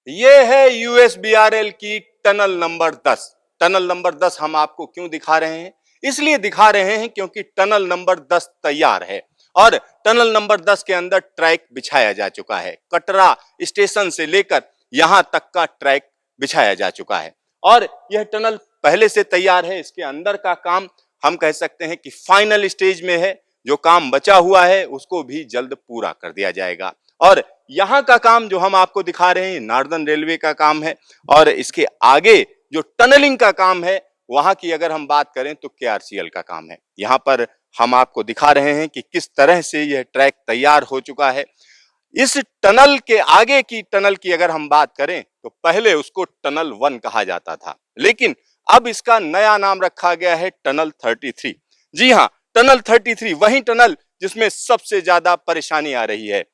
ये है यूएसबीआरएल की टनल नंबर 10। टनल नंबर 10 हम आपको क्यों दिखा रहे हैं? इसलिए दिखा रहे हैं क्योंकि टनल नंबर 10 तैयार है और टनल नंबर 10 के अंदर ट्रैक बिछाया जा चुका है। कटरा स्टेशन से लेकर यहां तक का ट्रैक बिछाया जा चुका है और यह टनल पहले से तैयार है। इसके अंदर का काम हम कह सकते हैं कि फाइनल स्टेज में है। जो काम बचा हुआ है उसको भी जल्द पूरा कर दिया जाएगा और यहाँ का काम जो हम आपको दिखा रहे हैं नॉर्दर्न रेलवे का काम है और इसके आगे जो टनलिंग का काम है वहां की अगर हम बात करें तो केआरसीएल का काम है। यहाँ पर हम आपको दिखा रहे हैं कि किस तरह से यह ट्रैक तैयार हो चुका है। इस टनल के आगे की टनल की अगर हम बात करें तो पहले उसको टनल 1 कहा जाता था, लेकिन अब इसका नया नाम रखा गया है टनल 33। जी हाँ, टनल 33 वही टनल जिसमें सबसे ज्यादा परेशानी आ रही है,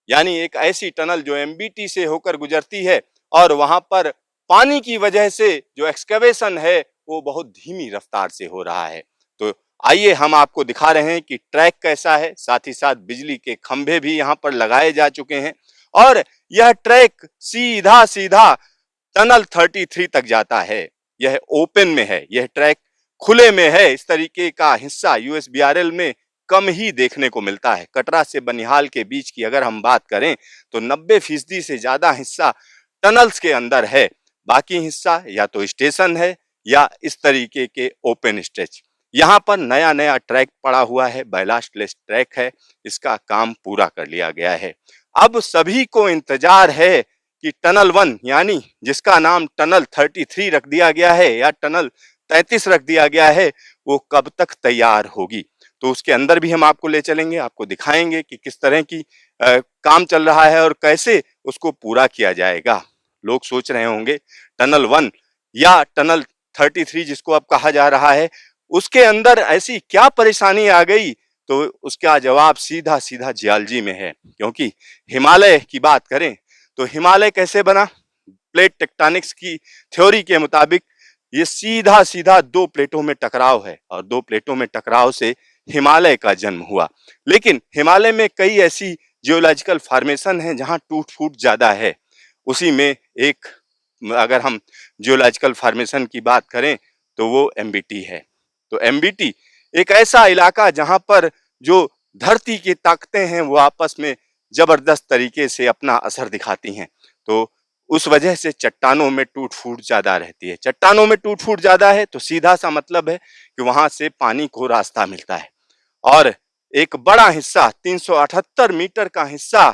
यानी एक ऐसी टनल जो एमबीटी से होकर गुजरती है और वहां पर पानी की वजह से जो एक्सकवेशन है वो बहुत धीमी रफ्तार से हो रहा है। तो आइए हम आपको दिखा रहे हैं कि ट्रैक कैसा है, साथ ही साथ बिजली के खंभे भी यहाँ पर लगाए जा चुके हैं और यह ट्रैक सीधा सीधा टनल 33 तक जाता है। यह ओपन में है, यह ट्रैक खुले में है। इस तरीके का हिस्सा यूएसबीआरएल में कम ही देखने को मिलता है। कटरा से बनिहाल के बीच की अगर हम बात करें तो 90% से ज्यादा हिस्सा टनल्स के अंदर है, बाकी हिस्सा या तो स्टेशन है या इस तरीके के ओपन स्ट्रेच। यहाँ पर नया नया ट्रैक पड़ा हुआ है, बैलास्टलेस ट्रैक है, इसका काम पूरा कर लिया गया है। अब सभी को इंतजार है कि टनल 1 यानी जिसका नाम टनल 33 रख दिया गया है या टनल 33 रख दिया गया है वो कब तक तैयार होगी। तो उसके अंदर भी हम आपको ले चलेंगे, आपको दिखाएंगे कि किस तरह की काम चल रहा है और कैसे उसको पूरा किया जाएगा। लोग सोच रहे होंगे टनल 1 या टनल 33 जिसको अब कहा जा रहा है उसके अंदर ऐसी क्या परेशानी आ गई, तो उसका जवाब सीधा सीधा जियोलॉजी में है। क्योंकि हिमालय की बात करें तो हिमालय कैसे बना? प्लेट टेक्टोनिक्स की थ्योरी के मुताबिक ये सीधा सीधा दो प्लेटों में टकराव है और दो प्लेटों में टकराव से हिमालय का जन्म हुआ। लेकिन हिमालय में कई ऐसी जियोलॉजिकल फॉर्मेशन है जहां टूट फूट ज्यादा है। उसी में एक अगर हम जियोलॉजिकल फॉर्मेशन की बात करें तो वो एमबीटी है। तो एमबीटी एक ऐसा इलाका जहां पर जो धरती की ताकतें हैं वो आपस में जबरदस्त तरीके से अपना असर दिखाती हैं। तो उस वजह से चट्टानों में टूट फूट ज्यादा रहती है। चट्टानों में टूट फूट ज्यादा है तो सीधा सा मतलब है कि वहां से पानी को रास्ता मिलता है और एक बड़ा हिस्सा 378 मीटर का हिस्सा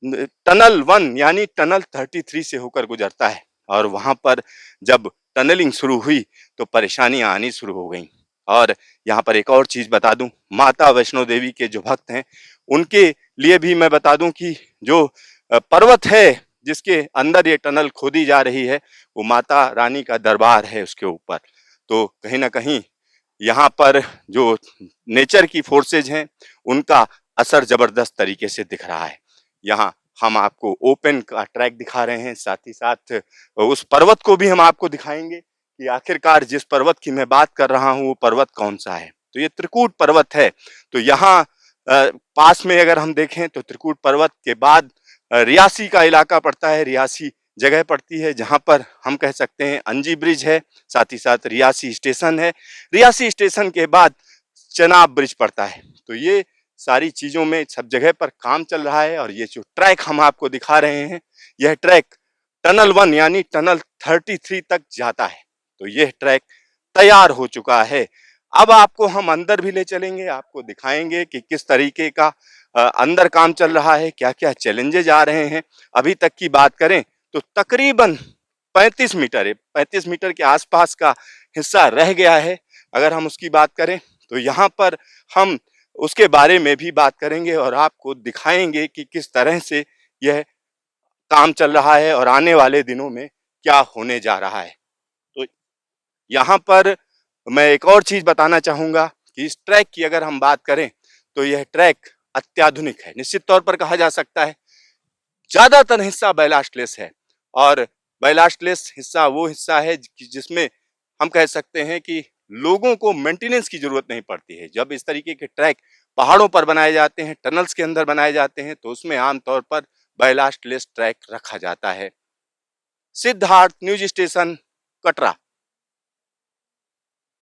टनल 1 यानी टनल 33 से होकर गुजरता है और वहां पर जब टनलिंग शुरू हुई तो परेशानियां आनी शुरू हो गई। और यहाँ पर एक और चीज बता दूं, माता वैष्णो देवी के जो भक्त हैं उनके लिए भी मैं बता दूं कि जो पर्वत है जिसके अंदर ये टनल खोदी जा रही है वो माता रानी का दरबार है उसके ऊपर। तो कहीं ना कहीं यहाँ पर जो नेचर की फोर्सेज हैं उनका असर जबरदस्त तरीके से दिख रहा है। यहाँ हम आपको ओपन का ट्रैक दिखा रहे हैं, साथ ही साथ उस पर्वत को भी हम आपको दिखाएंगे कि आखिरकार जिस पर्वत की मैं बात कर रहा हूँ वो पर्वत कौन सा है। तो ये त्रिकूट पर्वत है। तो यहाँ पास में अगर हम देखें तो त्रिकूट पर्वत के बाद रियासी का इलाका पड़ता है। रियासी जगह पड़ती है जहां पर हम कह सकते हैं अंजी ब्रिज है, साथ ही साथ रियासी स्टेशन है। रियासी स्टेशन के बाद चनाब ब्रिज पड़ता है। तो ये सारी चीजों में सब जगह पर काम चल रहा है और ये जो ट्रैक हम आपको दिखा रहे हैं यह ट्रैक टनल 1 यानी टनल 33 तक जाता है। तो यह ट्रैक तैयार हो चुका है। अब आपको हम अंदर भी ले चलेंगे, आपको दिखाएंगे कि किस तरीके का अंदर काम चल रहा है, क्या क्या चैलेंजेज आ रहे हैं। अभी तक की बात करें तो तकरीबन 35 मीटर है, 35 मीटर के आसपास का हिस्सा रह गया है। अगर हम उसकी बात करें तो यहाँ पर हम उसके बारे में भी बात करेंगे और आपको दिखाएंगे कि किस तरह से यह काम चल रहा है और आने वाले दिनों में क्या होने जा रहा है। तो यहाँ पर मैं एक और चीज बताना चाहूंगा कि इस ट्रैक की अगर हम बात करें तो यह ट्रैक अत्याधुनिक है। निश्चित तौर पर कहा जा सकता है ज्यादातर हिस्सा बैलास्टलेस है और बैलास्टलेस हिस्सा वो हिस्सा है जिसमें हम कह सकते हैं कि लोगों को मेंटेनेंस की जरूरत नहीं पड़ती है। जब इस तरीके के ट्रैक पहाड़ों पर बनाए जाते हैं, टनल्स के अंदर बनाए जाते हैं तो उसमें आमतौर पर बैलास्टलेस ट्रैक रखा जाता है। Siddharth, news station, Katra.